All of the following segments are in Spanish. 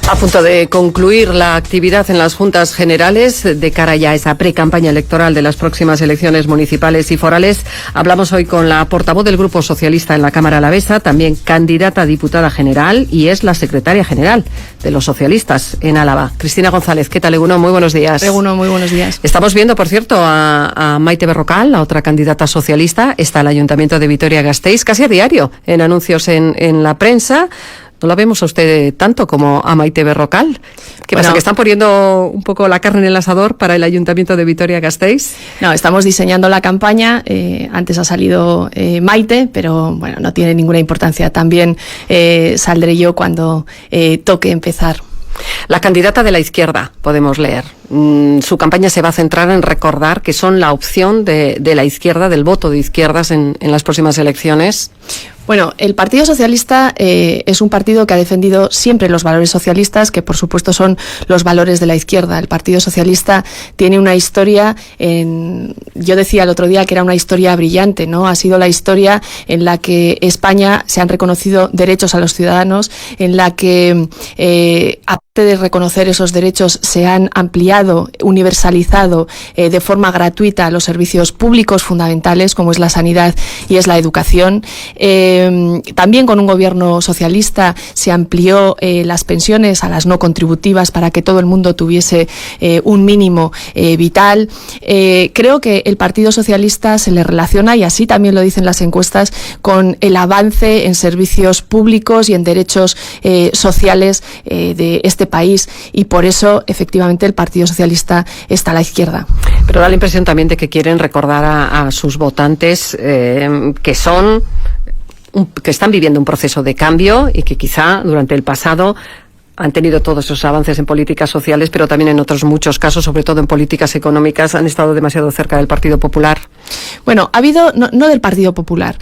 A punto de concluir la actividad en las Juntas Generales de cara ya a esa pre-campaña electoral de las próximas elecciones municipales y forales. Hablamos hoy con la portavoz del Grupo Socialista en la Cámara Alavesa, también candidata a diputada general y es la secretaria general de los socialistas en Álava. Cristina González, ¿qué tal, Eguno? Muy buenos días. Eguno, muy buenos días. Estamos viendo, por cierto, a Maite Berrocal, la otra candidata socialista. Está el Ayuntamiento de Vitoria-Gasteiz, casi a diario en anuncios en la prensa. ¿No la vemos a usted tanto como a Maite Berrocal? ¿Qué pasa, que están poniendo un poco la carne en el asador para el Ayuntamiento de Vitoria-Gasteiz? No, estamos diseñando la campaña. Antes ha salido Maite, pero bueno, no tiene ninguna importancia. También saldré yo cuando toque empezar. La candidata de la izquierda, podemos leer. Su campaña se va a centrar en recordar que son la opción de la izquierda, del voto de izquierdas en las próximas elecciones. Bueno, el Partido Socialista es un partido que ha defendido siempre los valores socialistas, que por supuesto son los valores de la izquierda. El Partido Socialista tiene una historia, yo decía el otro día que era una historia brillante, ¿no? Ha sido la historia en la que España se han reconocido derechos a los ciudadanos, en la que aparte de reconocer esos derechos se han ampliado, universalizado de forma gratuita los servicios públicos fundamentales, como es la sanidad y es la educación. También con un gobierno socialista se amplió las pensiones a las no contributivas para que todo el mundo tuviese un mínimo vital. Creo que el Partido Socialista se le relaciona, y así también lo dicen las encuestas, con el avance en servicios públicos y en derechos sociales de este país, y por eso efectivamente el Partido Socialista está a la izquierda. Pero da la impresión también de que quieren recordar a sus votantes que están viviendo un proceso de cambio y que quizá durante el pasado han tenido todos esos avances en políticas sociales, pero también en otros muchos casos, sobre todo en políticas económicas, han estado demasiado cerca del Partido Popular. Bueno, ha habido, no del Partido Popular,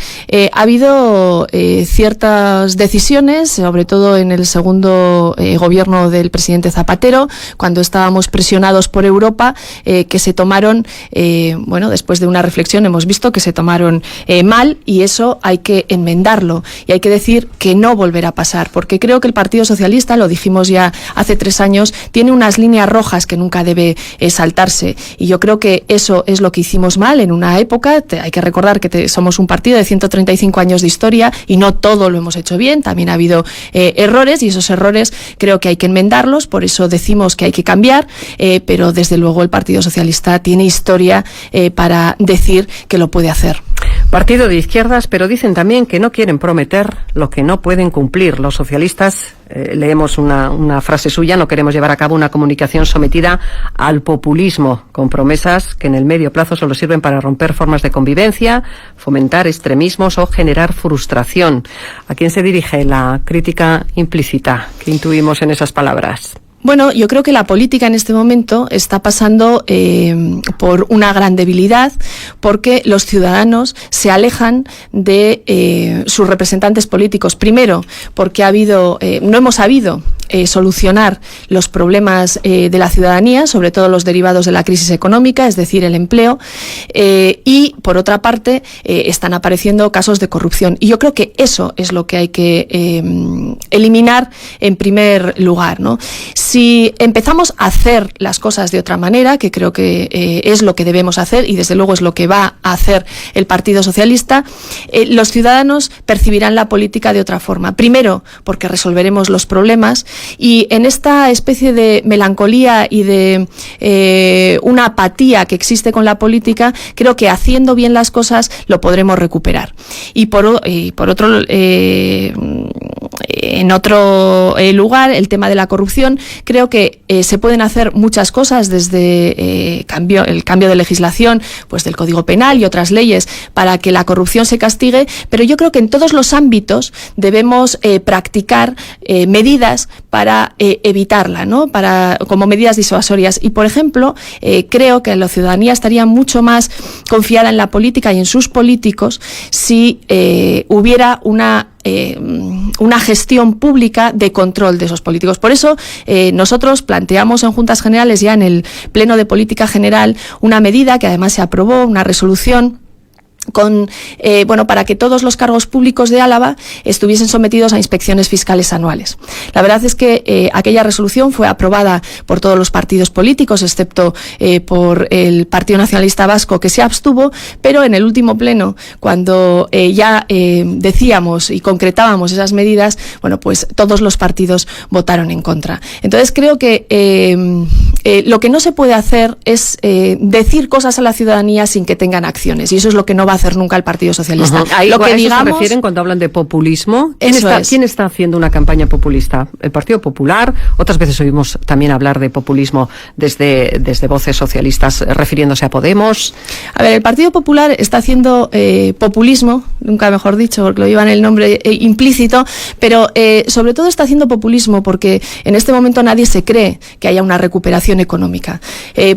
ha habido ciertas decisiones, sobre todo en el segundo gobierno del presidente Zapatero, cuando estábamos presionados por Europa, que se tomaron, después de una reflexión hemos visto que se tomaron mal, y eso hay que enmendarlo, y hay que decir que no volverá a pasar, porque creo que el Partido Socialista, lo dijimos ya hace 3 años, tiene unas líneas rojas que nunca debe saltarse, y yo creo que eso es lo que hicimos mal en una época. Hay que recordar que somos un partido de 135 años de historia y no todo lo hemos hecho bien, también ha habido errores, y esos errores creo que hay que enmendarlos, por eso decimos que hay que cambiar, pero desde luego el Partido Socialista tiene historia para decir que lo puede hacer. Partido de izquierdas, pero dicen también que no quieren prometer lo que no pueden cumplir. Los socialistas, leemos una frase suya, no queremos llevar a cabo una comunicación sometida al populismo, con promesas que en el medio plazo solo sirven para romper formas de convivencia, fomentar extremismos o generar frustración. ¿A quién se dirige la crítica implícita que intuimos en esas palabras? Bueno, yo creo que la política en este momento está pasando por una gran debilidad, porque los ciudadanos se alejan de sus representantes políticos. Primero, porque no hemos sabido solucionar los problemas de la ciudadanía, sobre todo los derivados de la crisis económica, es decir, el empleo, y por otra parte están apareciendo casos de corrupción. Y yo creo que eso es lo que hay que eliminar en primer lugar, ¿no? Si empezamos a hacer las cosas de otra manera, que creo que es lo que debemos hacer, y desde luego es lo que va a hacer el Partido Socialista, los ciudadanos percibirán la política de otra forma. Primero, porque resolveremos los problemas, y en esta especie de melancolía y de una apatía que existe con la política, creo que haciendo bien las cosas lo podremos recuperar. Y por otro en otro lugar, el tema de la corrupción, creo que se pueden hacer muchas cosas, desde el cambio de legislación, pues del Código Penal y otras leyes, para que la corrupción se castigue, pero yo creo que en todos los ámbitos debemos practicar medidas para evitarla, ¿no? Como medidas disuasorias. Y, por ejemplo, creo que la ciudadanía estaría mucho más confiada en la política y en sus políticos si hubiera una gestión pública de control de esos políticos. Por eso nosotros planteamos en Juntas Generales, ya en el Pleno de Política General, una medida que además se aprobó, una resolución para que todos los cargos públicos de Álava estuviesen sometidos a inspecciones fiscales anuales. La verdad es que aquella resolución fue aprobada por todos los partidos políticos, excepto por el Partido Nacionalista Vasco, que se abstuvo, pero en el último pleno, cuando ya decíamos y concretábamos esas medidas, pues todos los partidos votaron en contra. Entonces creo que lo que no se puede hacer es decir cosas a la ciudadanía sin que tengan acciones, y eso es lo que no va a hacer nunca el Partido Socialista. Lo que digamos, se refieren cuando hablan de populismo. ¿Quién está haciendo una campaña populista? ¿El Partido Popular? Otras veces oímos también hablar de populismo desde voces socialistas refiriéndose a Podemos. A ver, el Partido Popular está haciendo populismo, nunca mejor dicho, porque lo lleva en el nombre implícito, pero sobre todo está haciendo populismo porque en este momento nadie se cree que haya una recuperación económica.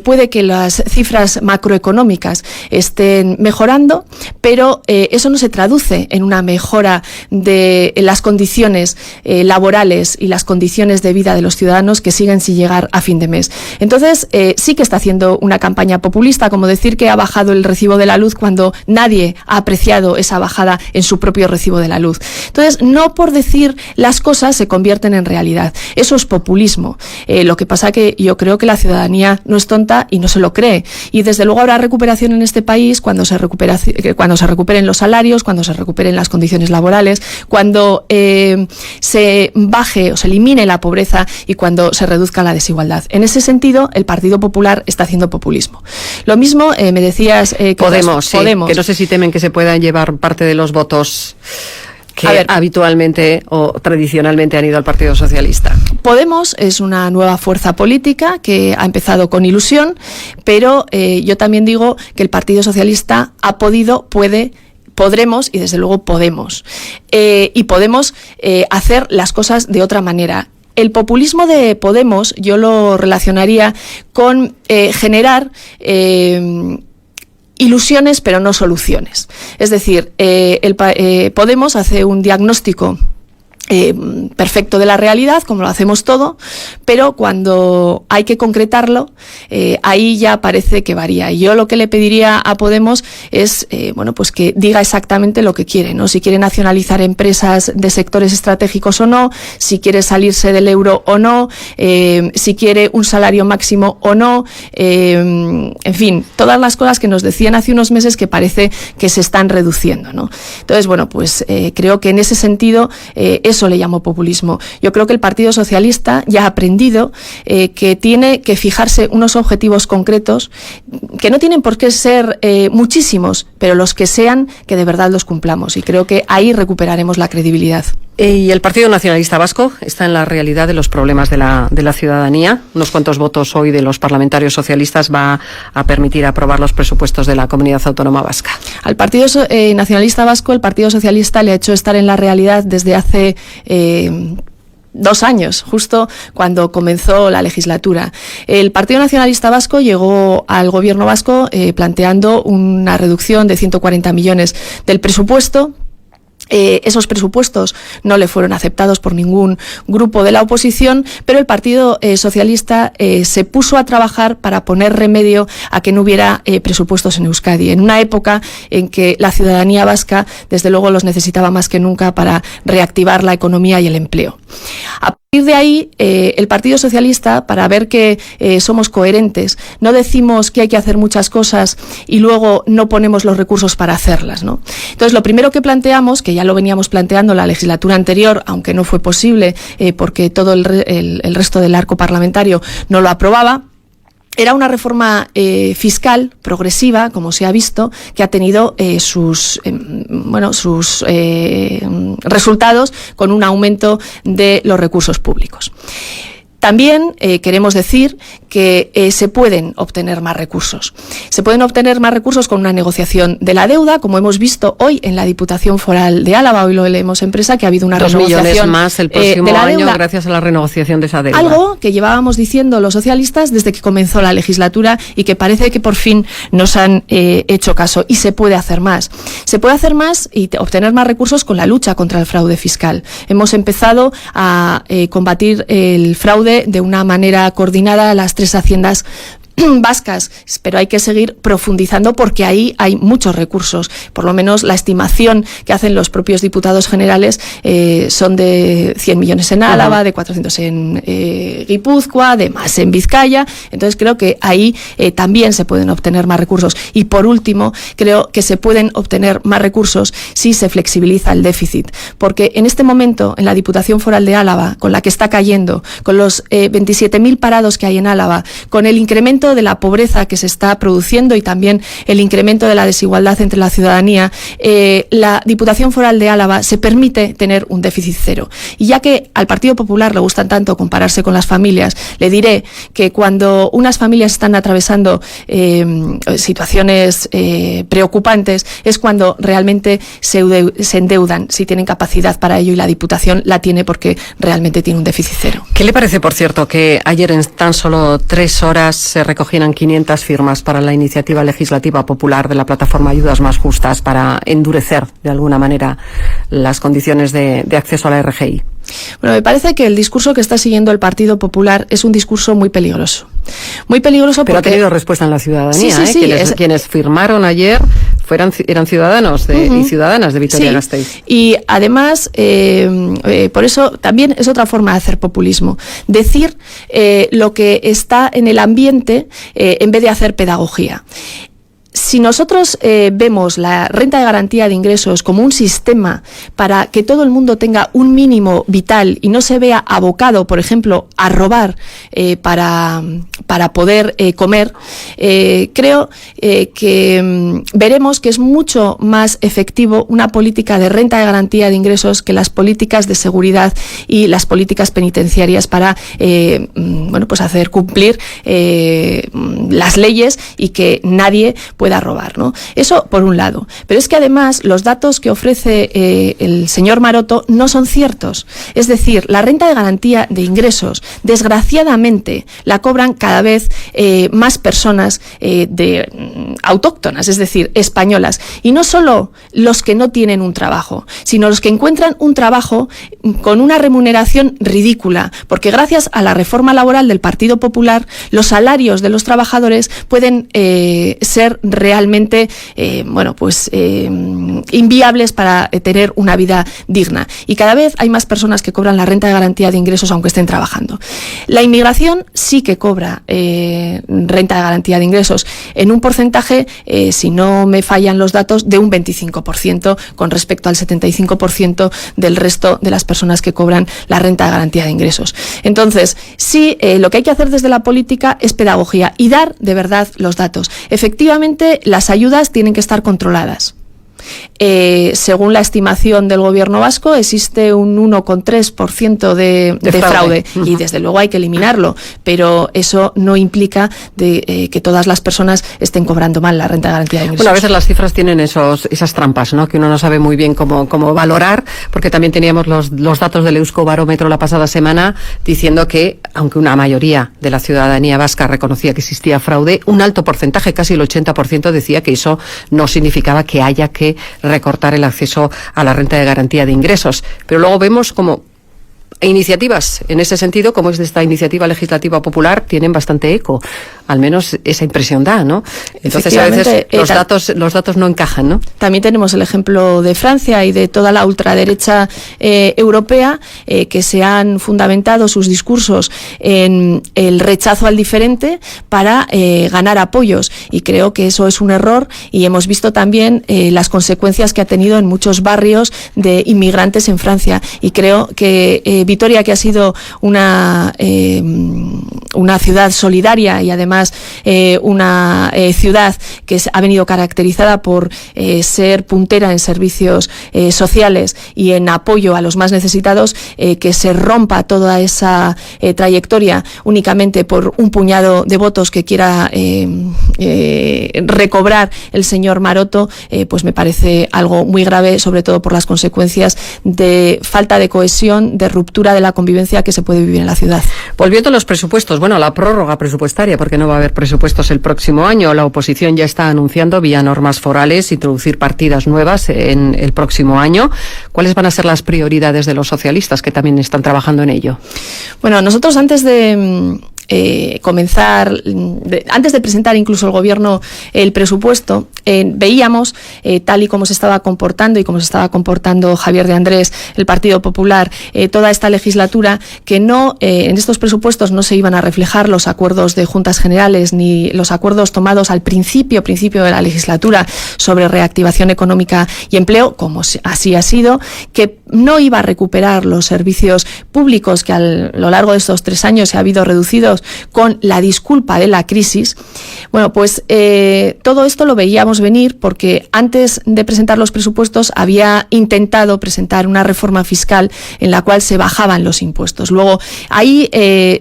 Puede que las cifras macroeconómicas estén mejorando, pero eso no se traduce en una mejora de las condiciones laborales y las condiciones de vida de los ciudadanos, que siguen sin llegar a fin de mes. Entonces, sí que está haciendo una campaña populista, como decir que ha bajado el recibo de la luz cuando nadie ha apreciado esa bajada en su propio recibo de la luz. Entonces, no por decir las cosas se convierten en realidad. Eso es populismo. Lo que pasa que yo creo que la ciudadanía no es tonta y no se lo cree. Y desde luego habrá recuperación en este país cuando se recuperen los salarios, cuando se recuperen las condiciones laborales, cuando se baje o se elimine la pobreza y cuando se reduzca la desigualdad. En ese sentido, el Partido Popular está haciendo populismo. Lo mismo me decías que Podemos, que no sé si temen que se puedan llevar parte de los votos que habitualmente o tradicionalmente han ido al Partido Socialista. Podemos es una nueva fuerza política que ha empezado con ilusión, pero yo también digo que el Partido Socialista ha podido, podremos y desde luego podemos. Y podemos hacer las cosas de otra manera. El populismo de Podemos yo lo relacionaría con generar ilusiones pero no soluciones. Es decir, Podemos hace un diagnóstico perfecto de la realidad, como lo hacemos todo, pero cuando hay que concretarlo, ahí ya parece que varía. Y yo lo que le pediría a Podemos es, pues que diga exactamente lo que quiere, ¿no? Si quiere nacionalizar empresas de sectores estratégicos o no, si quiere salirse del euro o no, si quiere un salario máximo o no, en fin, todas las cosas que nos decían hace unos meses que parece que se están reduciendo, ¿no? Entonces, creo que en ese sentido, eso le llamo populismo. Yo creo que el Partido Socialista ya ha aprendido que tiene que fijarse unos objetivos concretos que no tienen por qué ser muchísimos, pero los que sean, que de verdad los cumplamos. Y creo que ahí recuperaremos la credibilidad. ¿Y el Partido Nacionalista Vasco está en la realidad de los problemas de la ciudadanía? Unos cuantos votos hoy de los parlamentarios socialistas va a permitir aprobar los presupuestos de la Comunidad Autónoma Vasca. Al Partido Nacionalista Vasco, el Partido Socialista le ha hecho estar en la realidad desde hace 2 años, justo cuando comenzó la legislatura. El Partido Nacionalista Vasco llegó al gobierno vasco planteando una reducción de 140 millones del presupuesto. Esos presupuestos no le fueron aceptados por ningún grupo de la oposición, pero el Partido Socialista se puso a trabajar para poner remedio a que no hubiera presupuestos en Euskadi, en una época en que la ciudadanía vasca, desde luego, los necesitaba más que nunca para reactivar la economía y el empleo. A partir de ahí, el Partido Socialista, para ver que somos coherentes, no decimos que hay que hacer muchas cosas y luego no ponemos los recursos para hacerlas, ¿no? Entonces, lo primero que planteamos, que ya lo veníamos planteando la legislatura anterior, aunque no fue posible porque todo el resto del arco parlamentario no lo aprobaba, era una reforma fiscal progresiva, como se ha visto, que ha tenido sus resultados con un aumento de los recursos públicos. También queremos decir que se pueden obtener más recursos. Se pueden obtener más recursos con una negociación de la deuda, como hemos visto hoy en la Diputación Foral de Álava. Hoy lo leemos en prensa que ha habido una renegociación 2 millones más el próximo de la año deuda, gracias a la renegociación de esa deuda. Algo que llevábamos diciendo los socialistas desde que comenzó la legislatura y que parece que por fin nos han hecho caso. Y se puede hacer más. Se puede hacer más y obtener más recursos con la lucha contra el fraude fiscal. Hemos empezado a combatir el fraude de una manera coordinada a las 3 haciendas vascas, pero hay que seguir profundizando porque ahí hay muchos recursos. Por lo menos la estimación que hacen los propios diputados generales son de 100 millones en Álava, de 400 en Guipúzcoa, de más en Vizcaya. Entonces creo que ahí también se pueden obtener más recursos. Y por último, creo que se pueden obtener más recursos si se flexibiliza el déficit. Porque en este momento, en la Diputación Foral de Álava, con la que está cayendo, con los 27.000 parados que hay en Álava, con el incremento de la pobreza que se está produciendo y también el incremento de la desigualdad entre la ciudadanía, la Diputación Foral de Álava se permite tener un déficit cero. Y ya que al Partido Popular le gustan tanto compararse con las familias, le diré que cuando unas familias están atravesando situaciones preocupantes es cuando realmente se endeudan, si tienen capacidad para ello, y la Diputación la tiene porque realmente tiene un déficit cero. ¿Qué le parece, por cierto, que ayer en tan solo 3 horas se recogieran 500 firmas para la iniciativa legislativa popular de la plataforma Ayudas Más Justas para endurecer de alguna manera las condiciones de acceso a la RGI? Bueno, me parece que el discurso que está siguiendo el Partido Popular es un discurso muy peligroso. Muy peligroso porque... Pero ha tenido respuesta en la ciudadanía, sí, quienes firmaron ayer eran ciudadanos y ciudadanas de Vitoria-Gasteiz. Y además, por eso también es otra forma de hacer populismo. Decir lo que está en el ambiente en vez de hacer pedagogía. Si nosotros vemos la renta de garantía de ingresos como un sistema para que todo el mundo tenga un mínimo vital y no se vea abocado, por ejemplo, a robar para poder comer, creo que veremos que es mucho más efectivo una política de renta de garantía de ingresos que las políticas de seguridad y las políticas penitenciarias para pues hacer cumplir las leyes y que nadie pueda robar, ¿no? Eso por un lado. Pero es que además los datos que ofrece el señor Maroto no son ciertos. Es decir, la renta de garantía de ingresos, desgraciadamente, la cobran cada vez más personas autóctonas, es decir, españolas. Y no solo los que no tienen un trabajo, sino los que encuentran un trabajo con una remuneración ridícula, porque gracias a la reforma laboral del Partido Popular, los salarios de los trabajadores pueden ser realmente inviables para tener una vida digna. Y cada vez hay más personas que cobran la renta de garantía de ingresos aunque estén trabajando. La inmigración sí que cobra renta de garantía de ingresos en un porcentaje, si no me fallan los datos, de un 25% con respecto al 75% del resto de las personas que cobran la renta de garantía de ingresos. Entonces, sí, lo que hay que hacer desde la política es pedagogía y dar de verdad los datos. Efectivamente, las ayudas tienen que estar controladas. Según la estimación del gobierno vasco, existe un 1,3% de fraude y desde luego hay que eliminarlo, pero eso no implica que todas las personas estén cobrando mal la renta de garantía de ingresos. Bueno, a veces las cifras tienen esas trampas, ¿no? Que uno no sabe muy bien cómo valorar, porque también teníamos los datos del Euskobarómetro la pasada semana diciendo que, aunque una mayoría de la ciudadanía vasca reconocía que existía fraude, un alto porcentaje, casi el 80%, decía que eso no significaba que haya que recortar el acceso a la renta de garantía de ingresos. Pero luego vemos como iniciativas en ese sentido, como es de esta iniciativa legislativa popular, tienen bastante eco. Al menos esa impresión da, ¿no? Entonces a veces los datos no encajan, ¿no? También tenemos el ejemplo de Francia y de toda la ultraderecha europea que se han fundamentado sus discursos en el rechazo al diferente para ganar apoyos. Y creo que eso es un error y hemos visto también las consecuencias que ha tenido en muchos barrios de inmigrantes en Francia. Y creo que Vitoria, que ha sido una ciudad solidaria y además una ciudad que ha venido caracterizada por ser puntera en servicios sociales y en apoyo a los más necesitados, que se rompa toda esa trayectoria únicamente por un puñado de votos que quiera recobrar el señor Maroto, pues me parece algo muy grave, sobre todo por las consecuencias de falta de cohesión, de ruptura de la convivencia que se puede vivir en la ciudad. Volviendo a los presupuestos, bueno, la prórroga presupuestaria, porque no va a haber presupuestos el próximo año. La oposición ya está anunciando vía normas forales introducir partidas nuevas en el próximo año. ¿Cuáles van a ser las prioridades de los socialistas que también están trabajando en ello? Bueno, nosotros antes de antes de presentar incluso el Gobierno el presupuesto, veíamos, tal y como se estaba comportando y como se estaba comportando Javier de Andrés, el Partido Popular, toda esta legislatura, que en estos presupuestos no se iban a reflejar los acuerdos de Juntas Generales ni los acuerdos tomados al principio de la legislatura sobre reactivación económica y empleo, como así ha sido, que no iba a recuperar los servicios públicos que a lo largo de estos 3 años se ha habido reducidos con la disculpa de la crisis. Bueno, pues todo esto lo veíamos venir porque antes de presentar los presupuestos había intentado presentar una reforma fiscal en la cual se bajaban los impuestos. Luego ahí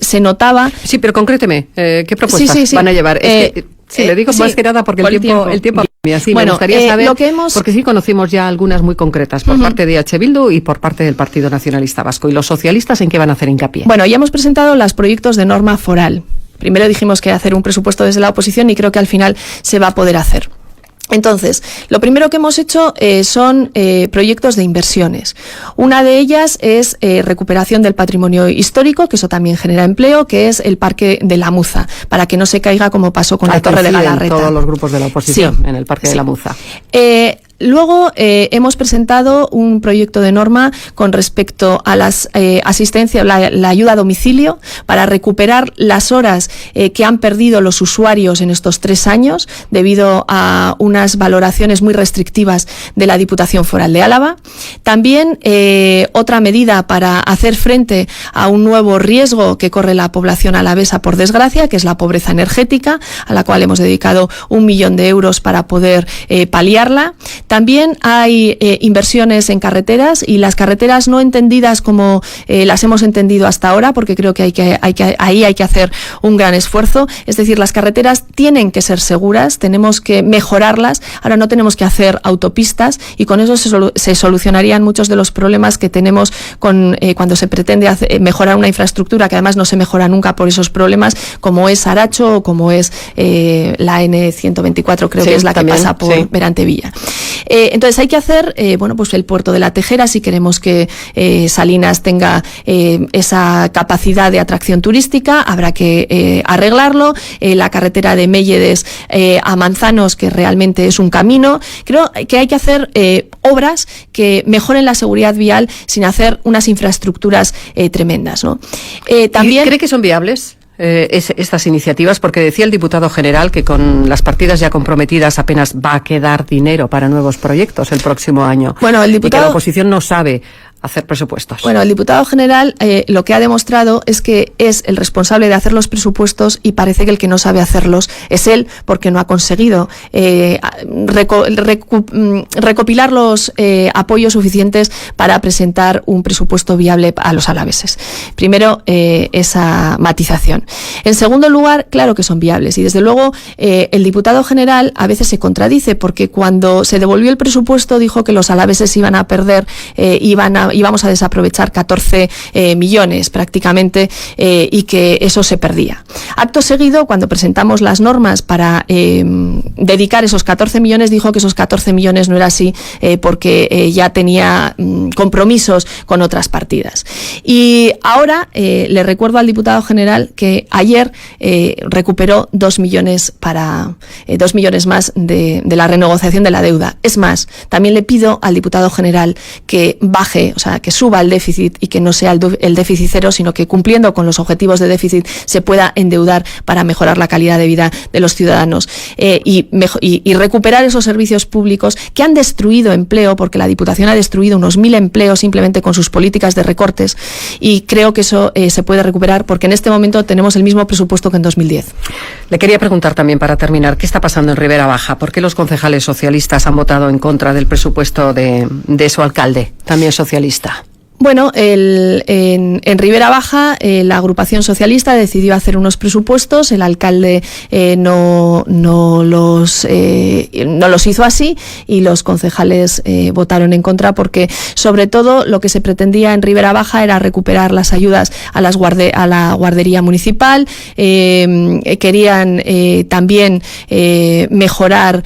se notaba... Sí, pero concréteme, ¿qué propuestas van a llevar? Sí, le digo más que nada porque el tiempo así me gustaría saber, porque sí conocimos ya algunas muy concretas por parte de H. Bildu y por parte del Partido Nacionalista Vasco. ¿Y los socialistas en qué van a hacer hincapié? Bueno, ya hemos presentado los proyectos de norma foral. Primero dijimos que hacer un presupuesto desde la oposición y creo que al final se va a poder hacer. Entonces, lo primero que hemos hecho son proyectos de inversiones. Una de ellas es recuperación del patrimonio histórico, que eso también genera empleo, que es el Parque de la Muza, para que no se caiga como pasó con la Torre de Galarreta. Todos los grupos de la oposición en el Parque de la Muza. Luego hemos presentado un proyecto de norma con respecto a las asistencia, la ayuda a domicilio, para recuperar las horas que han perdido los usuarios en estos 3 años debido a unas valoraciones muy restrictivas de la Diputación Foral de Álava. También otra medida para hacer frente a un nuevo riesgo que corre la población alavesa, por desgracia, que es la pobreza energética, a la cual hemos dedicado 1 millón de euros para poder paliarla. También hay inversiones en carreteras, y las carreteras no entendidas como las hemos entendido hasta ahora, porque creo que ahí hay que hacer un gran esfuerzo. Es decir, las carreteras tienen que ser seguras, tenemos que mejorarlas. Ahora no tenemos que hacer autopistas, y con eso se solucionarían muchos de los problemas que tenemos cuando se pretende mejorar una infraestructura que además no se mejora nunca por esos problemas, como es Aracho o como es la N124, creo que es la que pasa por Berantevilla. Entonces hay que hacer, pues el puerto de la Tejera, si queremos que Salinas tenga esa capacidad de atracción turística, habrá que arreglarlo. La carretera de Melledes a Manzanos, que realmente es un camino. Creo que hay que hacer obras que mejoren la seguridad vial sin hacer unas infraestructuras tremendas, ¿no? También ¿cree que son viables estas iniciativas? Porque decía el diputado general que con las partidas ya comprometidas apenas va a quedar dinero para nuevos proyectos el próximo año. Bueno, el diputado... Y que la oposición no sabe hacer presupuestos. Bueno, el diputado general lo que ha demostrado es que es el responsable de hacer los presupuestos, y parece que el que no sabe hacerlos es él, porque no ha conseguido recopilar los apoyos suficientes para presentar un presupuesto viable a los alaveses. Primero, esa matización. En segundo lugar, claro que son viables, y desde luego el diputado general a veces se contradice, porque cuando se devolvió el presupuesto dijo que los alaveses iban a perder, íbamos a desaprovechar 14 millones prácticamente, y que eso se perdía. Acto seguido, cuando presentamos las normas para dedicar esos 14 millones, dijo que esos 14 millones no era así, porque ya tenía compromisos con otras partidas. Y ahora le recuerdo al diputado general que ayer recuperó 2 millones más de la renegociación de la deuda. Es más, también le pido al diputado general que baje, o sea, que suba el déficit, y que no sea el déficit cero, sino que cumpliendo con los objetivos de déficit se pueda endeudar para mejorar la calidad de vida de los ciudadanos, y recuperar esos servicios públicos que han destruido empleo, porque la Diputación ha destruido unos 1.000 empleos simplemente con sus políticas de recortes, y creo que eso se puede recuperar, porque en este momento tenemos el mismo presupuesto que en 2010. Le quería preguntar también, para terminar, ¿qué está pasando en Ribera Baja? ¿Por qué los concejales socialistas han votado en contra del presupuesto de su alcalde, también socialista? Bueno, en Ribera Baja la agrupación socialista decidió hacer unos presupuestos, el alcalde no los hizo así, y los concejales votaron en contra, porque sobre todo lo que se pretendía en Ribera Baja era recuperar las ayudas a la guardería municipal, querían también mejorar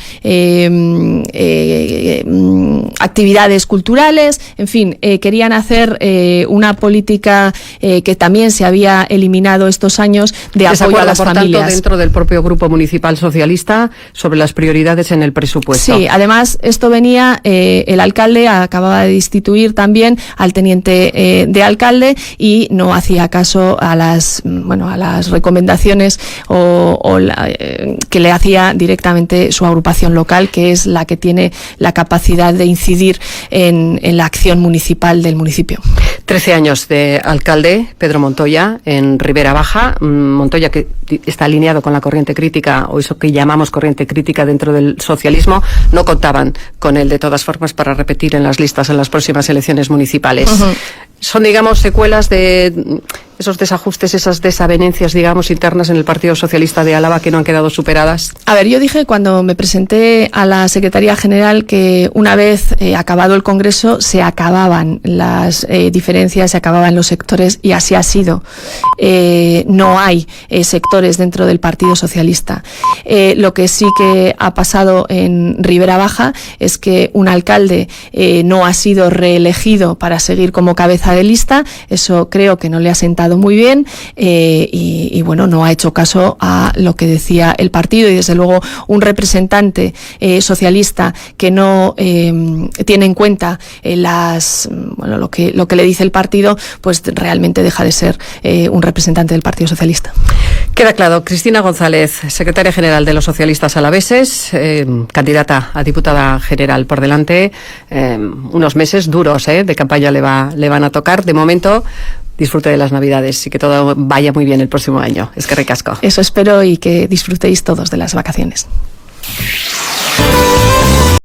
actividades culturales, en fin, querían hacer mantener una política que también se había eliminado estos años de apoyo a las por familias. Tanto, dentro del propio Grupo Municipal Socialista sobre las prioridades en el presupuesto. Sí, además esto venía, el alcalde acababa de destituir también al teniente de alcalde y no hacía caso a las recomendaciones que le hacía directamente su agrupación local, que es la que tiene la capacidad de incidir en la acción municipal del municipio. 13 años de alcalde, Pedro Montoya, en Ribera Baja. Montoya, que está alineado con la corriente crítica, o eso que llamamos corriente crítica dentro del socialismo, no contaban con él de todas formas para repetir en las listas en las próximas elecciones municipales. Son, digamos, secuelas de esos desajustes, esas desavenencias, digamos, internas en el Partido Socialista de Álava que no han quedado superadas. A ver, yo dije cuando me presenté a la Secretaría General que una vez acabado el Congreso se acababan las diferencias, se acababan los sectores, y así ha sido. No hay sectores dentro del Partido Socialista. Lo que sí que ha pasado en Ribera Baja es que un alcalde no ha sido reelegido para seguir como cabeza de lista. Eso creo que no le ha sentado muy bien, y bueno, no ha hecho caso a lo que decía el partido, y desde luego un representante socialista que no tiene en cuenta lo que le dice el partido, pues realmente deja de ser un representante del Partido Socialista. Queda claro. Cristina González, secretaria general de los socialistas alaveses, candidata a diputada general por delante. Unos meses duros de campaña le van a tocar. De momento, disfrute de las Navidades y que todo vaya muy bien el próximo año. Es que ricasco. Eso espero, y que disfrutéis todos de las vacaciones.